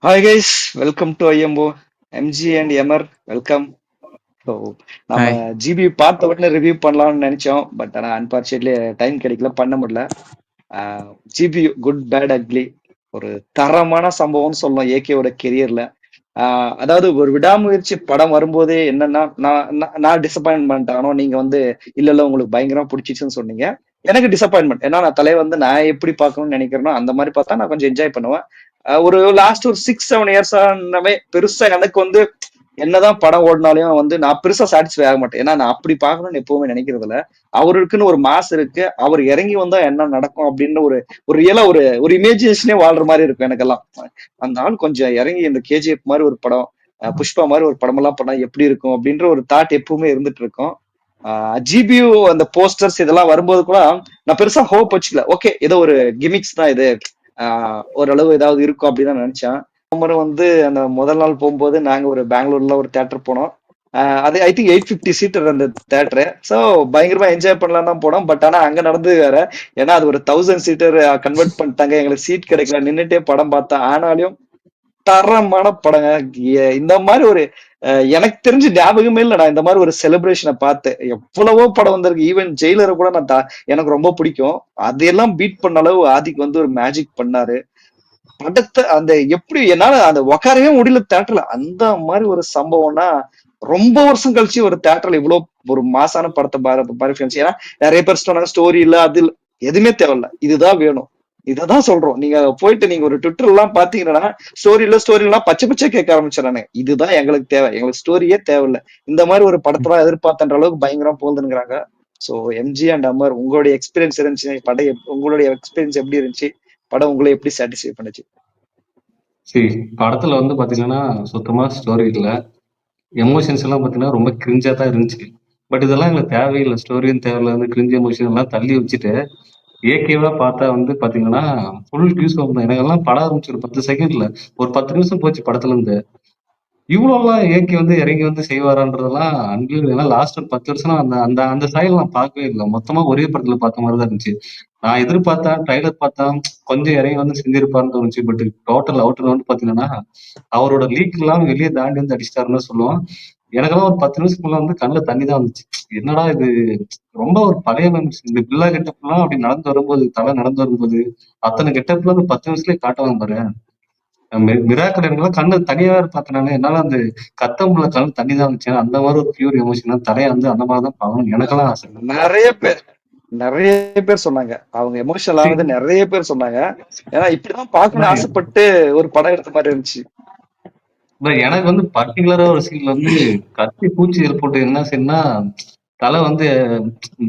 Hi guys, welcome to ஐஎம்போ. MG and எமர் welcome. So நம்ம ஹாய். ஜிபி பார்த்த உடனே ரிவ்யூ பண்ணலாம்னு நினைச்சோம். பட் ஆனால் அன்பார்ச்சுனேட்லி டைம் கிடைக்கல, பண்ண முடியல. ஜிபி குட் பேட் அக்லி ஒரு தரமான சம்பவம்னு சொல்லலாம் ஏகேவோட கெரியர்ல. அதாவது ஒரு விடாமுயற்சி படம் வரும்போதே என்னன்னா நான் டிசப்பாயின்மெண்ட் ஆனோம். நீங்க வந்து இல்ல இல்ல உங்களுக்கு பயங்கரமா பிடிச்சிச்சுன்னு சொன்னீங்க. எனக்கு டிசப்பாயின்மெண்ட் ஏன்னா நான் தலையை வந்து நான் எப்படி பார்க்கணும்னு நினைக்கிறேனோ அந்த மாதிரி பார்த்தா நான் கொஞ்சம் என்ஜாய் பண்ணுவேன். ஒரு லாஸ்ட் ஒரு 6-7 இயர்ஸானவே பெருசா எனக்கு வந்து என்னதான் படம் ஓடினாலையும் வந்து நான் பெருசா சாட்டிஸ்ஃபை ஆக மாட்டேன். ஏன்னா நான் அப்படி பார்க்கணும்னு எப்பவுமே நினைக்கிறது இல்ல. அவருக்குன்னு ஒரு மாஸ் இருக்கு. அவர் இறங்கி வந்தா என்ன நடக்கும் அப்படின்னு ஒரு ஒரு ரியலா ஒரு ஒரு இமேஜினேஷனே வாழ்ற மாதிரி இருக்கும் எனக்கெல்லாம். அந்த ஆள் கொஞ்சம் இறங்கி இந்த கேஜிஎஃப் மாதிரி ஒரு படம், புஷ்பா மாதிரி ஒரு படம் எல்லாம் பண்ணா எப்படி இருக்கும் அப்படின்ற ஒரு தாட் எப்பவுமே இருந்துட்டு இருக்கும். ஜிபியூ அந்த போஸ்டர்ஸ் இதெல்லாம் வரும்போது கூட நான் பெருசா ஹோப் வச்சுக்கல. ஓகே, ஏதோ ஒரு கிமிக்ஸ் தான் இது, ஓரளவு ஏதாவது இருக்கும் அப்படின்னு தான் நினைச்சேன். வந்து அந்த முதல் நாள் போகும்போது நாங்க ஒரு பெங்களூர்ல ஒரு தியேட்டர் போனோம். அது ஐ திங்க் 850 சீட்டர் அந்த தியேட்டரு. ஸோ பயங்கரமா என்ஜாய் பண்ணலாம் தான் போனோம். பட் ஆனா அங்க நடந்து வேற. ஏன்னா அது ஒரு 1000 சீட்டர் கன்வெர்ட் பண்ணிட்டாங்க. எங்களுக்கு சீட் கிடைக்கல, நின்னுட்டே படம் பார்த்தேன். ஆனாலும் தரமான படங்க. இந்த மாதிரி ஒரு எனக்கு தெரிஞ்ச ஞாபகமே இல்லை நான் இந்த மாதிரி ஒரு செலிப்ரேஷனை பார்த்தேன். எவ்வளவோ படம் வந்திருக்கு. ஈவன் ஜெயிலரை கூட நான் எனக்கு ரொம்ப பிடிக்கும். அதையெல்லாம் பீட் பண்ண அளவு ஆதிக் வந்து ஒரு மேஜிக் பண்ணாரு. படத்தை அந்த எப்படி என்னால அந்த உக்காரவே முடியல தியேட்டர்ல. அந்த மாதிரி ஒரு சம்பவம்னா ரொம்ப வருஷம் கழிச்சு ஒரு தியேட்டர்ல இவ்வளவு ஒரு மாசான படத்தை பாரு. ஏன்னா நிறைய பேர் சொன்னாங்க ஸ்டோரி இல்ல, அது இல்ல, எதுவுமே தேவையில்ல, இதுதான் வேணும், இததான் சொல்றோம். நீங்க போயிட்டு நீங்க ஒரு ட்விட்டர் எல்லாம் பாத்தீங்கன்னா ஸ்டோரி எல்லாம் பச்சை பச்சை கேட்க ஆரம்பிச்சிடறாங்க. இதுதான் எங்களுக்கு தேவை, எங்களுக்கு ஸ்டோரியே தேவையில்ல. இந்த மாதிரி ஒரு படத்தெல்லாம் எதிர்பார்த்தன்ற அளவுக்கு பயங்கரம் போகுதுங்கிறாங்க. சோ எம்ஜி அண்ட் அமர், உங்களுடைய எக்ஸ்பீரியன்ஸ் இருந்துச்சு படம், உங்களுடைய எக்ஸ்பீரியன்ஸ் எப்படி இருந்துச்சு? படம் உங்களை எப்படி சாட்டிஸ்ஃபை பண்ணுச்சு? சரி, படத்துல வந்து பாத்தீங்கன்னா சுத்தமா ஸ்டோரி இல்ல. எமோஷன்ஸ் எல்லாம் பாத்தீங்கன்னா ரொம்ப கிரிஞ்சா தான் இருந்துச்சு. பட் இதெல்லாம் எங்களுக்கு தேவையில்லை. ஸ்டோரியும் தேவையில்ல, வந்து கிரிஞ்சு எமோஷன் எல்லாம் தள்ளி வச்சுட்டு ஏகேவா பார்த்தா வந்து பாத்தீங்கன்னா ஃபுல் கியூஸ் தான். எனக்கு எல்லாம் படம் ஆரம்பிச்சு ஒரு 10 செகண்ட்ல ஒரு 10 நிமிஷம் போச்சு படத்துல இருந்து. இவ்வளோலாம் ஏகே வந்து இறங்கி வந்து செய்வாரான்றதெல்லாம் அன்பில். ஏன்னா லாஸ்ட் ஒரு 10 வருஷம் அந்த அந்த அந்த ஸ்டைல் நான் பார்க்கவே இல்லை. மொத்தமா ஒரே படத்துல பார்த்த மாதிரி தான் இருந்துச்சு. நான் எதிர்பார்த்தேன், ட்ரைலர் பார்த்தா கொஞ்சம் இறங்கி வந்து செஞ்சிருப்பாருன்னு தோணுச்சு. பட் டோட்டல் அவுட்டர் வந்து பாத்தீங்கன்னா அவரோட லீக் எல்லாம் வெளியே தாண்டி வந்து அடிச்சிட்டாருன்னு சொல்லுவோம். எனக்கெல்லாம் ஒரு 10 நிமிஷத்துக்குள்ள வந்து கண்ணுல தண்ணி தான் வந்துச்சு. என்னடா இது, ரொம்ப ஒரு பழைய மெமரிஸ். இந்த பில்லா கெட்டப்லாம் அப்படி நடந்து வரும்போது, தலை நடந்து வரும்போது அத்தனை கெட்டப்ல ஒரு 10 நிமிஷத்துலயே காட்டுவாங்க பாரு. மிராக்கள் எனக்குலாம் கண்ணு தனியா பார்த்தனால என்னால அந்த கத்தம்புல கண்ணு தண்ணி தான் வந்துச்சு. அந்த மாதிரி ஒரு பியூர் எமோஷன் தலையை வந்து அந்த மாதிரி தான் பார்க்கணும் எனக்கெல்லாம் ஆசை. நிறைய பேர் நிறைய பேர் சொன்னாங்க அவங்க எமோஷனல் ஆனது. நிறைய பேர் சொன்னாங்க. ஏன்னா இப்படிதான் பார்க்கணும்னு ஆசைப்பட்டு ஒரு படம் எடுத்த மாதிரி இருந்துச்சு. எனக்கு வந்து பர்டிகுலரா ஒரு சீன்ல வந்து கத்தி பூச்சி போட்டு என்ன செய்யணும்னா, தலை வந்து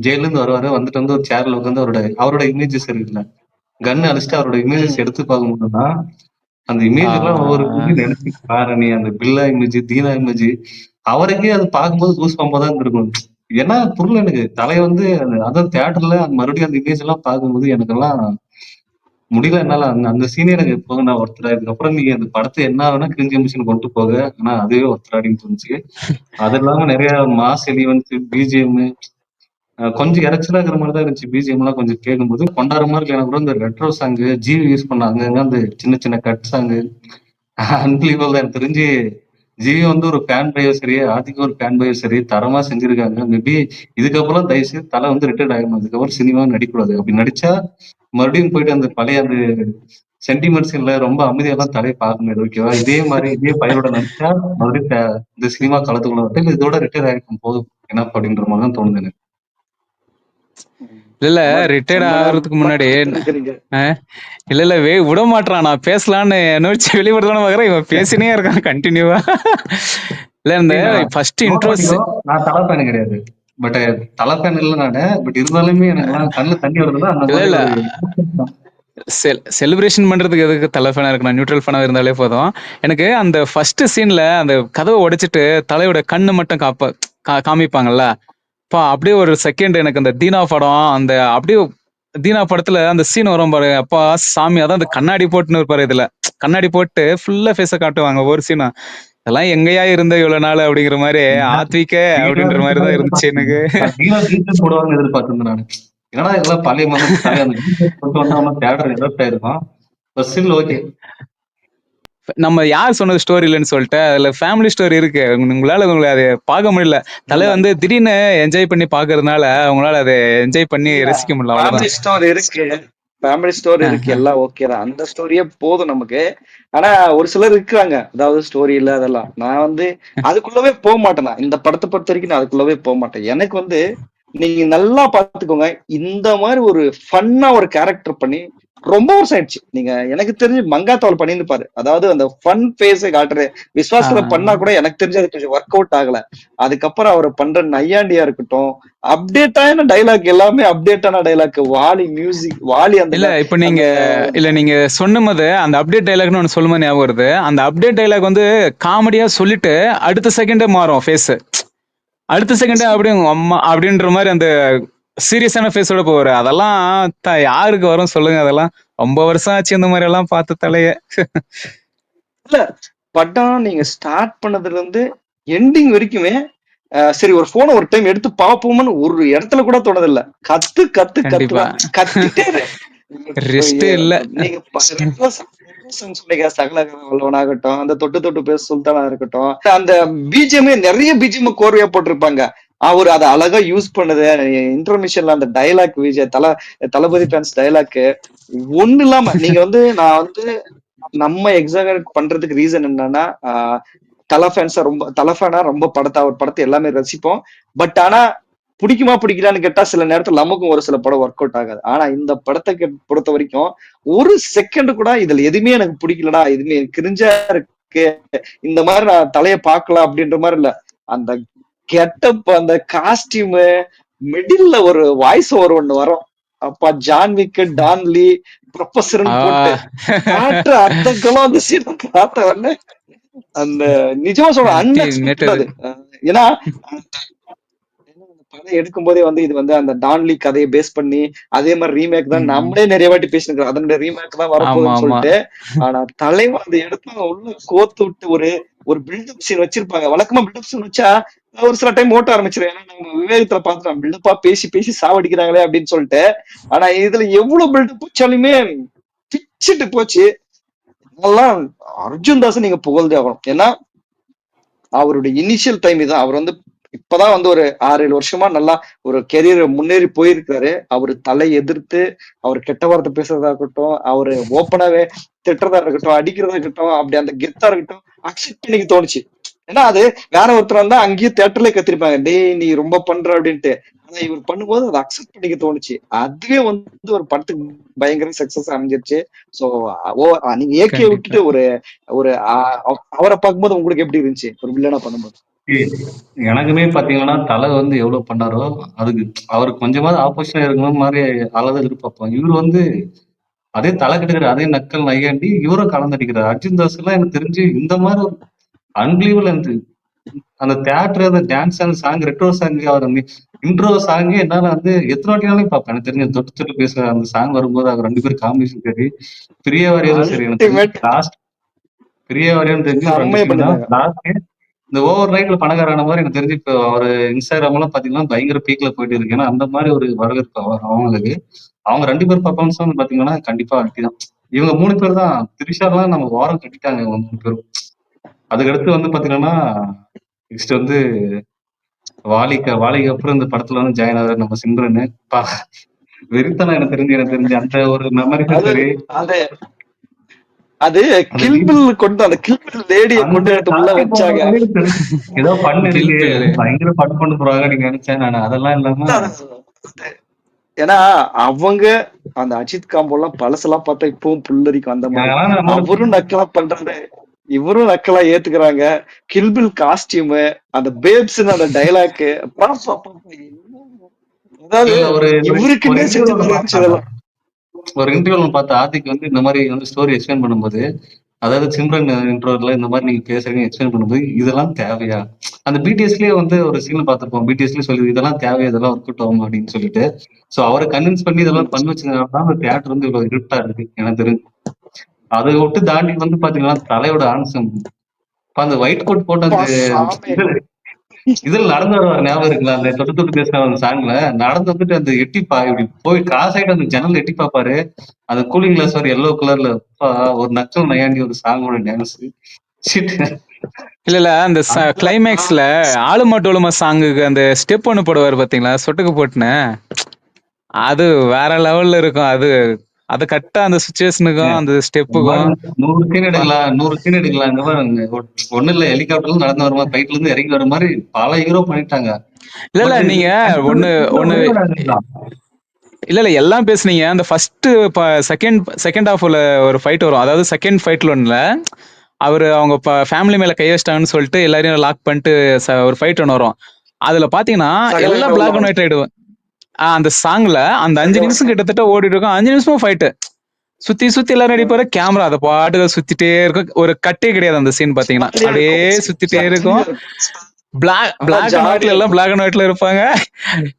ஜெயில இருந்து வருவாரு. வந்துட்டு வந்து ஒரு சேர்ல உட்காந்து அவரோட இமேஜஸ் இருக்குல்ல, கன் அடிச்சுட்டு அவரோட இமேஜஸ் எடுத்து பார்க்க முடியும்னா அந்த இமேஜ் எல்லாம் ஒவ்வொரு நினைச்சு பாரு. நீ அந்த பில்லா இமேஜ், தீனா இமேஜ், அவருக்கே அது பார்க்கும்போது கூஸ் பம்பா தான் இருக்கும். ஏன்னா பொருள் எனக்கு தலை வந்து அதான் தியேட்டர்ல மறுபடியும் அந்த இமேஜ் எல்லாம் பார்க்கும்போது எனக்கெல்லாம் முடியல. என்னால அந்த அந்த சீனே எனக்கு போக நான் ஒருத்தர். அதுக்கப்புறம் நீங்க அந்த படத்தை என்ன வேணா கிரிஞ்சி எமிஷன் கொண்டு போக, ஆனா அதுவே ஒருத்தராடின்னு தோணுச்சு. அது இல்லாம நிறைய மாஸ் எலிமெண்ட்ஸ், பிஜிஎம் கொஞ்சம் இறைச்சலா இருக்கிற மாதிரி தான் இருந்துச்சு. பிஜிஎம் எல்லாம் கொஞ்சம் கேட்கும்போது கொண்டாடுற மாதிரி இல்லை. எனக்கு கூட இந்த ரெட்ரோ சாங்கு ஜிவி யூஸ் பண்ணாங்க, அந்த சின்ன சின்ன கட் சாங்கு அன்பிலீவபிள் தான். எனக்கு தெரிஞ்சு ஜிவி வந்து ஒரு ஃபேன் பையோ சரி, ஆதிக்கு ஒரு ஃபேன் பையோ சரி தரமா செஞ்சிருக்காங்க. மேபி இதுக்கப்புறம் தயவுசெய்து தலை வந்து ரிட்டையர்ட் ஆகணும். அதுக்கப்புறம் சினிமா நடிக்கக்கூடாது. அப்படி நடிச்சா மறுபடியும் போயிட்டு அந்த பழைய அந்த சென்டிமெண்ட்ஸ் இல்ல, ரொம்ப அமைதியெல்லாம் தலையை பார்க்கணும். ஓகேவா? இதே மாதிரி இதே பையனோட நடிச்சா மறுபடியும் இந்த சினிமா களத்துக்குள்ள வந்து இல்ல இதோட ரிட்டையர் ஆகிருக்கும் போதும் என்ன அப்படின்ற மாதிரி தான் தோணுது எனக்கு. இல்ல ரிட்டையர்ட் ஆகிறதுக்கு முன்னாடி இல்ல விட மாட்டான். நான் பேசலான்னு நோச்சு வெளிப்படுத்தான பாக்குறேன். இவன் பேசினே இருக்கான் கண்டினியூவா. இல்ல இந்த ஃபர்ஸ்ட் இன்ட்ரோஸ் நான் தலை ஃபேன் கிடையாது. பட் தலை ஃபேன் இல்ல நானு. பட் இருந்தாலுமே எனக்கு கண்ணுல தண்ணி வருதுன்னா அந்த இல்ல மாதிரி செலிப்ரேஷன் பண்றதுக்கு எதுக்கு தலை ஃபேனா இருக்கு? நான் நியூட்ரல் ஃபேனா இருந்தாலே போதும். எனக்கு அந்த ஃபர்ஸ்ட் சீன்ல அந்த கதவை உடைச்சிட்டு தலையோட கண்ணு மட்டும் காமிப்பாங்கல்ல, அப்படியே ஒரு செகண்ட் எனக்கு அந்த தீனா படம், அந்த அப்படியே தீனா படத்துல அந்த சீன் வரும் பாரு, அப்பா சாமி. அதான் அந்த கண்ணாடி போட்டுன்னு இருப்பாரு. இதுல கண்ணாடி போட்டு ஃபுல்லா ஃபேஸ காட்டுவாங்க ஒரு சீனா. இதெல்லாம் எங்கயா இருந்த இவ்வளவு நாள் அப்படிங்கிற மாதிரி ஆத்விக்க அப்படின்ற மாதிரி தான் இருந்துச்சு எனக்கு. போடுவாங்க எதிர்பார்த்திருந்தேன் நானு. என்னடா இதெல்லாம் பழைய கொண்டு வந்தா தேட்டர் எதிர்த்தா இருக்கும். ஓகே. நம்ம யார் சொன்னது ஸ்டோரி இல்லைன்னு சொல்லிட்டு அதுல ஃபேமிலி ஸ்டோரி இருக்கு. உங்களை அதை பார்க்க முடியல. தலை இல்ல வந்து திடீர்னு என்ஜாய் பண்ணி பாக்குறதுனால உங்களால அதை என்ஜாய் பண்ணி இல்ல ரசிக்க முடியல, ஃபேமிலி அவ்வளவுதான். ஸ்டோரி இருக்கு, ஃபேமிலி ஸ்டோரி இருக்கு, எல்லாம் ஓகே தான், அந்த ஸ்டோரியே போதும் நமக்கு. ஆனா ஒரு சிலர் இருக்காங்க, அதாவது ஸ்டோரி இல்ல அதெல்லாம். நான் வந்து அதுக்குள்ளவே போக மாட்டேன். நான் இந்த படத்தை பொறுத்த வரைக்கும் நான் அதுக்குள்ளவே போக மாட்டேன். எனக்கு வந்து நீங்க நல்லா பாத்துக்கோங்க, இந்த மாதிரி ஒரு ஃபன்னா ஒரு கேரக்டர் பண்ணி ரொம்ப வருஷம் ஆயிடுச்சு. நீங்க எனக்கு தெரிஞ்சு மங்காத்தாவல் பண்ணியிருப்பாரு, அதாவது அந்த ஃபன் ஃபேஸை காட்டுறது. விஸ்வாசத்துல பண்ணா கூட எனக்கு தெரிஞ்சு அது கொஞ்சம் ஒர்க் அவுட் ஆகல. அதுக்கப்புறம் அவர் பண்ற நையாண்டியா இருக்கட்டும், அப்டேட்டான டைலாக், எல்லாமே அப்டேட்டான டைலாக். வாலி மியூசிக், வாலி அந்த இல்ல இப்ப நீங்க நீங்க சொன்னது அந்த அப்டேட் டைலாக்னு ஒன்று சொல்லும்போது ஞாபகம் வருது. அந்த அப்டேட் டைலாக் வந்து காமெடியா சொல்லிட்டு அடுத்த செகண்டே மாறும் ஃபேஸ். அடுத்த செகண்டே அப்படியே உங்க அம்மா அப்படின்ற மாதிரி அந்த சீரியஸான ஃபேஸோட போவாரு. அதெல்லாம் யாருக்கு வரும் சொல்லுங்க? அதெல்லாம் ரொம்ப வருஷம் ஆச்சு இந்த மாதிரி எல்லாம் பார்த்து தலைய. இல்ல படம் நீங்க ஸ்டார்ட் பண்ணதுல இருந்து எண்டிங் வரைக்குமே சரி ஒரு போனை ஒரு டைம் எடுத்து பாப்போம்னு ஒரு இடத்துல கூட தோணதில்ல. கத்து கத்து கண்டிப்பா. கத்திட்டே இரு. ரெஸ்டே இல்ல. நீங்க சொன்னீங்க, சகல வல்லவனாகட்டும், அந்த தொட்டு தொட்டு பேச சுல்தானா இருக்கட்டும், அந்த பிஜிஎம்ஏ நிறைய பிஜிஎம் கோர்வையா போட்டிருப்பாங்க. அவர் அதை அழகா யூஸ் பண்ணது. இன்டர்மிஷன்ல அந்த டைலாக், விஜய் தளபதி ஃபேன்ஸ் டைலாக் ஒண்ணு இல்லாம நீங்க வந்து, நான் வந்து நம்ம எக்ஸாகரேட் பண்றதுக்கு ரீசன் என்னன்னா, தலை ஃபேன்ஸா ரொம்ப தலை ஃபேனா ரொம்ப அவர் படத்தை எல்லாமே ரசிப்போம். பட் ஆனா பிடிக்குமா பிடிக்கலான்னு கேட்டா சில நேரத்துல நமக்கும் ஒரு சில படம் ஒர்க் அவுட் ஆகாது. ஆனா இந்த படத்தை பொறுத்த வரைக்கும் ஒரு செகண்ட் கூட இதுல எதுவுமே எனக்கு பிடிக்கலடா, எதுவுமே கிரிஞ்சா இருக்கு, இந்த மாதிரி நான் தலைய பார்க்கலாம் அப்படின்ற மாதிரி இல்ல. அந்த கெட்டப், அந்த காஸ்டியூம், மிடில்ல ஒரு வாய்ஸ் ஓவர் ஒண்ணு வரும். அப்பா ஜான்விக்கு டான்லி ப்ரொஃபஸர்னு போட்டு காட்டுற அத்தங்களும் அந்த சீன் பார்த்த உடனே அந்த நிஜமா சொல்ற அன்எக்ஸ்பெக்டட் அது. ஏன்னா படம் எடுக்கும் போதே வந்து இது வந்து அந்த டான்லி கதையை பேஸ் பண்ணி அதே மாதிரி ரீமேக் தான் நம்மளே நிறைய வாட்டி பேசிருக்கோம், அதனுடைய ரீமேக் தான் வரப்போகுதுன்னு சொல்லிட்டு. ஆனா தலைவன் அந்த எடுத்து உள்ள கோத்து விட்டு ஒரு ஒரு பில்டப் சீன் வச்சிருப்பாங்க. வழக்கமா பில்டப் சீன் வச்சா ஒரு சில டைம் ஓட்ட ஆரம்பிச்சிடும். ஏன்னா நம்ம விவேகத்துல பார்த்துட்டோம், பில்டப்பா பேசி பேசி சாவடிக்கிறாங்களே அப்படின்னு சொல்லிட்டு. ஆனா இதுல எவ்வளவு பில்டப் வச்சாலுமே பிச்சுட்டு போச்சு. அதெல்லாம் அர்ஜுன் தாஸ் நீங்க புகழ்ந்தே ஆகணும். ஏன்னா அவருடைய இனிஷியல் டைம் இதான். அவர் வந்து இப்பதான் வந்து ஒரு 6-7 வருஷமா நல்லா ஒரு கெரியர் முன்னேறி போயிருக்காரு. அவரு தலை எதிர்த்து அவர் கெட்ட வார்த்தை பேசுறதா இருக்கட்டும், அவரு ஓப்பனாவே திட்டுறதா இருக்கட்டும், அடிக்கிறதா இருக்கட்டும், அப்படி அந்த கெத்தா இருக்கட்டும், அக்செப்ட் பண்ணிக்க தோணுச்சு. ஏன்னா அது வேற ஒருத்தர் வந்தா அங்கேயே தியேட்டர்ல கத்திருப்பாங்க, டேய் நீ ரொம்ப பண்ற அப்படின்ட்டு. ஆனா இவர் பண்ணும்போது அதை அக்செப்ட் பண்ணிக்க தோணுச்சு. அதுவே வந்து ஒரு படத்துக்கு பயங்கர சக்சஸ் அமைஞ்சிருச்சு. சோ நீங்க ஏகே விட்டுட்டு ஒரு ஒரு அவரை பார்க்கும்போது உங்களுக்கு எப்படி இருந்துச்சு ஒரு வில்லனா பண்ணும்போது? எனக்குமே பாத்தீங்கன்னா தலை வந்து எவ்வளவு பண்ணாரோ அதுக்கு அவருக்கு கொஞ்சமாவது ஆப்போசிஷன் இருக்கணும் மாதிரி அளவு எதிர்பார்ப்போம். இவர் வந்து அதே தலை கிட்ட அதே நக்கல் நையாண்டி இவரும் கலந்தடிக்கிறார். அர்ஜுன் தாஸ் எல்லாம் எனக்கு தெரிஞ்சு இந்த மாதிரி ஒரு அன்பிலீவபிள் இருந்து அந்த தியேட்டர், அந்த டான்ஸ், அந்த சாங், ரெட்ரோ சாங், அவர் இன்ட்ரோ சாங் என்னால வந்து எத்தனை வாட்டினாலும் பார்ப்பேன். எனக்கு தெரிஞ்ச தொட்டு தொட்டு பேசுற அந்த சாங் வரும்போது அவர் 2 பேரும் காம்பினேஷன் சரி, பிரிய வாரியாரும் சரி, எனக்கு தெரிஞ்சு லாஸ்ட் பிரிய வாரியாரும் தெரிஞ்சு ஒரு 2 சீன் தான் லாஸ்ட். இந்த ஓவர் நைட்ல பணக்காரான மாதிரி எனக்கு தெரிஞ்சு இப்போ அவர் இன்ஸ்டாகிராம் எல்லாம் பாத்தீங்கன்னா பயங்கர பீக்ல போயிட்டு இருக்கு. ஏன்னா அந்த மாதிரி ஒரு வரவேற்பு அவங்களுக்கு. அவங்க 2 பேர் பர்ஃபார்மன்ஸ் வந்து பாத்தீங்கன்னா கண்டிப்பா அல்டிதான். இவங்க 3 பேர் தான். திரிஷாலாம் நம்ம வாரம் கட்டிட்டாங்க இவங்க 3 பேரும். அதுக்கடுத்து வந்து பாத்தீங்கன்னா நெக்ஸ்ட் வந்து வாலிக்கு அப்புறம் இந்த படத்துல வந்து ஜாயின் ஆகுற நம்ம சிம்ரன். வெறித்தனம் எனக்கு தெரிஞ்சு அந்த ஒரு மெமரிஸும் சரி, அது கில்பில் கொண்டு அந்த கில்பில் லேடியை கொண்டு எடுத்து உள்ள வச்சாங்க. ஏதோ பண்ணு இருக்கு, பயங்கர ஃபன் பண்ண போறாங்க நீங்க நினைச்சேன் நான். அதெல்லாம் இல்லாம ஏன்னா அவங்க அந்த அஜித் காம்போ எல்லாம் பழசெல்லாம் பார்த்தா இப்பவும் புல்லரிக்கும். அந்த மாதிரி அவரும் நக்கலா பண்றாரு, இவரும் நக்கலா ஏத்துக்கிறாங்க. கில்பில் காஸ்டியூம், அந்த பேப்ஸ், அந்த டைலாக், அதாவது இவருக்குன்னே ஒரு இன்டர்வியூல பார்த்தா ஆதிக்கு வந்து இந்த மாதிரி வந்து ஸ்டோரி எக்ஸ்பிளைன் பண்ணும்போது, அதாவது சிம்ரன் இன்டர்வியூல இந்த மாதிரி நீங்க பேசுறீங்க எக்ஸ்பிளைன் பண்ணும்போது இதெல்லாம் தேவையா, அந்த பிடிஎஸ்லயே வந்து ஒரு சீன் பார்த்திருப்போம். பிடிஎஸ்லயே சொல்லி இதெல்லாம் தேவையா, இதெல்லாம் ஒர்க் அவுட் ஆகும் அப்படின்னு சொல்லிட்டு. சோ அவரை கன்வின்ஸ் பண்ணி இதெல்லாம் பண்ண வச்சதுனாலதான் அந்த தியேட்டர் வந்து இவ்வளவு இருட்டா இருக்கு எனக்கு தெரிஞ்சு. அதை விட்டு தாண்டி வந்து பாத்தீங்கன்னா தலையோட ஆன்சம், அந்த ஒயிட் கோட் போட்ட அந்த இதுல நடந்து வருவார் ஞாபகம் இருக்குல்ல? அந்த தொட்டு தொட்டு பேசுற அந்த சாங்ல நடந்து வந்துட்டு அந்த இப்படி போய் கிராஸ் ஆயிட்டு அந்த ஜன்னல் எட்டி பாப்பாரு. அந்த கூலிங் கிளாஸ் ஒரு எல்லோ கலர்ல ஒரு நக்கல் நையாண்டி ஒரு சாங்கோட டான்ஸ். இல்ல அந்த கிளைமேக்ஸ்ல ஆளுமா டோலுமா சாங்குக்கு அந்த ஸ்டெப் ஒண்ணு போடுவாரு பாத்தீங்களா, சொட்டுக்கு போட்டுன்னு, அது வேற லெவல்ல இருக்கும். அது கரெக்டா அந்த சுச்சுவேஷனுக்கும் அந்த ஸ்டெப்புக்கும் 100 சீன் எடுக்கலாம் 100 சீன் எடுக்கலாம். இந்த மாதிரி ஒண்ணு இல்ல, ஹெலிகாப்டர்ல நடந்து வர மாதிரி, ஃபைட்ல இருந்து இறங்கி வர மாதிரி பல ஹீரோ பண்ணிட்டாங்க. இல்ல நீங்க ஒண்ணு இல்ல எல்லாம் பேசுனீங்க. அந்த ஃபர்ஸ்ட் செகண்ட் ஹாஃப்ல ஒரு ஃபைட் வரும். அதாவது செகண்ட் ஃபைட்ல ஒண்ணுல அவங்க ஃபேமிலி மேல கை வச்சிட்டாங்கன்னு சொல்லிட்டு எல்லாரையும் லாக் பண்ணிட்டு ஒரு ஃபைட் ஒன்று வரும். அதுல பாத்தீங்கன்னா எல்லாம் பிளாக் அண்ட் ஒயிட் ஆயிடுவேன். அந்த சாங்ல அந்த 5 நிமிஷம் கிட்டத்தட்ட ஓடிட்டு இருக்கும். 5 நிமிஷமும் ஃபைட்டு சுத்தி எல்லாரும் அடிப்பாரு. கேமரா அதை பாட்டுக்கு சுத்திட்டே இருக்கும். ஒரு கட்டே கிடையாது அந்த சீன் பாத்தீங்கன்னா, அப்படியே சுத்திட்டே இருக்கும். பிளாக் அண்ட் ஒயிட்ல எல்லாம் பிளாக் அண்ட் ஒயிட்ல இருப்பாங்க.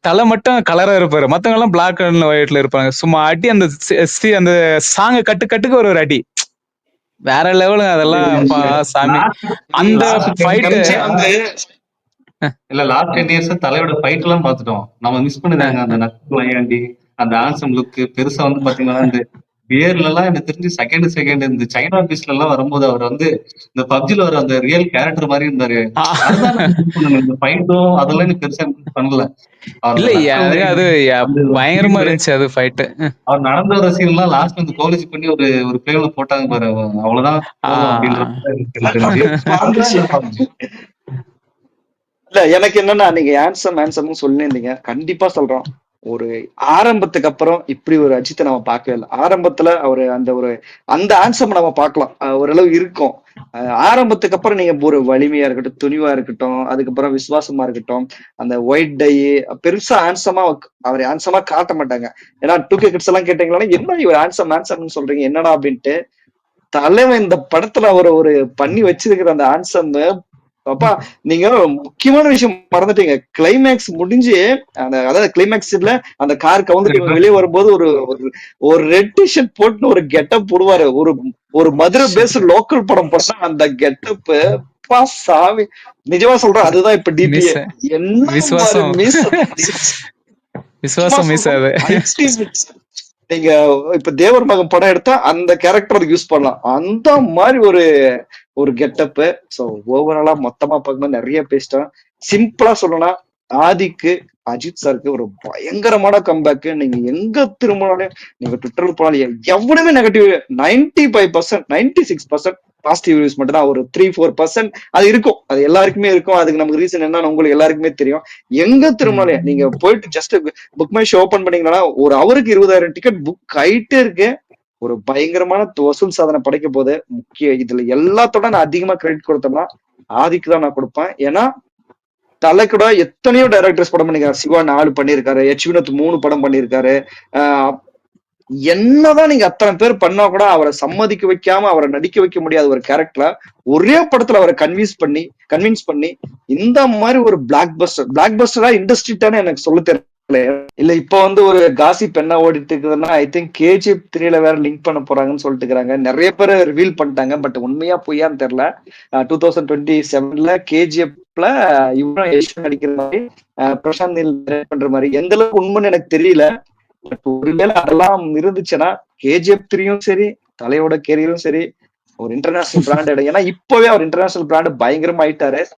தலை மட்டும் கலரா இருப்பாரு, மத்தவங்க எல்லாம் பிளாக் அண்ட் ஒயிட்ல இருப்பாங்க. சும்மா அடி அந்த சாங்க கட்டுக்கு ஒரு அடி வேற லெவலுங்க. அதெல்லாம் சாமி அந்த ஃபைட் இல்ல லாஸ்ட் 10 இயர்ஸ் தலையோட ஃபைட் எல்லாம் பாத்துட்டோம். நம்ம மிஸ் பண்ணிருக்காங்க அந்த நக்கு நையாண்டி, அந்த ஆன்சம் லுக். பெருசா வந்து பாத்தீங்கன்னா இந்த பியர்ல எல்லாம் எனக்கு தெரிஞ்சு செகண்ட் இந்த சைனா பீஸ்ல எல்லாம் வரும்போது அவர் வந்து இந்த பப்ஜில வர அந்த ரியல் கேரக்டர் மாதிரி இருந்தாரு. இந்த ஃபைட்டும் அதெல்லாம் எனக்கு பெருசா பண்ணல. இல்ல அது பயங்கரமா இருந்துச்சு அது ஃபைட். அவர் நடந்து வர சீன் எல்லாம் லாஸ்ட் வந்து கோலிஜ் பண்ணி ஒரு ஃப்ரேம்ல போட்டாங்க பாரு, அவ்வளவுதான் இல்ல எனக்கு என்னன்னா, நீங்க ஆன்சம் சொல்லிருந்தீங்க. கண்டிப்பா சொல்றோம், ஒரு ஆரம்பத்துக்கு அப்புறம் இப்படி ஒரு அஜித்தை நம்ம பார்க்கவே இல்லை. ஆரம்பத்துல அந்த ஆன்சம் நம்ம பார்க்கலாம், ஓரளவு இருக்கும். ஆரம்பத்துக்கு அப்புறம் நீங்க ஒரு வலிமையா இருக்கட்டும், துணிவா இருக்கட்டும், அதுக்கப்புறம் விசுவாசமா இருக்கட்டும், அந்த ஒயிட் டை பெருசா அவர் ஆன்சமா காட்ட மாட்டாங்க. ஏன்னா 2K கிட்ஸ் எல்லாம் கேட்டீங்களா, என்ன இவர் ஆன்சம்னு சொல்றீங்க என்னடா அப்படின்ட்டு. தலைவன் இந்த படத்துல ஒரு பண்ணி வச்சிருக்கிற அந்த ஆன்சம், அப்பா நீங்க முக்கியமான விஷயம் மறந்துட்டீங்க. கிளைமேக்ஸ் முடிஞ்சு அதாவது கிளைமேக்ஸ்ல அந்த கார் கவுந்துட்டு வெளியே வரும்போது ஒரு ரெட் டிஷர்ட் போட்டு ஒரு கெட்டப் போடுவாரு. ஒரு மதுரை பேஸ் லோக்கல் படம் பண்ணா அந்த கெட்டப் சாமி, நிஜமா சொல்றேன். அதுதான் இப்ப டிபிஏ. என்ன விசுவாசம் நீங்க இப்ப தேவர் மகன் படம் எடுத்தா அந்த கேரக்டர் யூஸ் பண்ணலாம். அந்த மாதிரி ஒரு கெட்டப். சோ ஓவராலா மொத்தமா பார்க்கும்போது நிறைய பேசிட்டோம். சிம்பிளா சொல்லணும்னா, ஆதிக்கு அஜித் சாருக்கு ஒரு பயங்கரமான கம்பேக். நீங்க எங்க திரும்பினாலும், நீங்க ட்விட்டர்ல போனாலும் எவ்வளவுமே நெகட்டிவ் 95%, 96% பாசிட்டிவ் ரிவ்யூஸ் மட்டும் தான். ஒரு 3-4% அது இருக்கும். அது எல்லாருக்குமே இருக்கும். அதுக்கு நமக்கு ரீசன் என்னன்னு உங்களுக்கு எல்லாருக்குமே தெரியும். எங்க திரும்பினாலும் நீங்க போயிட்டு just book my show open பண்ணீங்கன்னா ஒரு அவருக்கு 20,000 டிக்கெட் புக் ஆயிட்டே இருக்கு. ஒரு பயங்கரமான வசூல் சாதனை படைக்க போது. இதுல எல்லாத்தோட நான் அதிகமா கிரெடிட் கொடுத்தோம்னா ஆதிக்கு தான் நான் கொடுப்பேன். ஏன்னா தலை கூட எத்தனையோ டைரக்டர்ஸ் படம் பண்ணிருக்காரு. சிவா 4 பண்ணிருக்காரு, H. வினோத் 3 படம் பண்ணிருக்காரு. என்னதான் நீங்க அத்தனை பேர் பண்ணா கூட அவரை சம்மதிக்க வைக்காம அவரை நடிக்க வைக்க முடியாத ஒரு கேரக்டரை ஒரே படத்துல அவரை கன்வின்ஸ் பண்ணி இந்த மாதிரி ஒரு பிளாக் பஸ்டரா இண்டஸ்ட்ரிட்டானே எனக்கு சொல்ல தெரியல. இல்ல இப்ப ஒரு காசிப் என்ன ஓடிட்டு இருக்குதுன்னா, ஐ திங்க் KGF 3ல வேற லிங்க் பண்ண போறாங்கன்னு சொல்லிட்டு இருக்காங்க. நிறைய பேர் ரிவீல் பண்ணிட்டாங்க. பட் உண்மையா பொய்யான்னு தெரியல. 2027ல KGFல இவரும் யஷ் நடிக்கிற மாதிரி, பிரசாந்த் நீல் பண்ற மாதிரி எந்த அளவுக்கு உண்மைன்னு எனக்கு தெரியல. பட் ஒருவேளை அதெல்லாம் இருந்துச்சுன்னா KGF 3யும் சரி, தலையோட கேரியரும் சரி, ஒரு இன்டர்நேஷனல் பிராண்ட். ஏன்னா இப்பவே அவர் இன்டர்நேஷனல் பிராண்ட் பயங்கரமா ஆயிட்டாரு.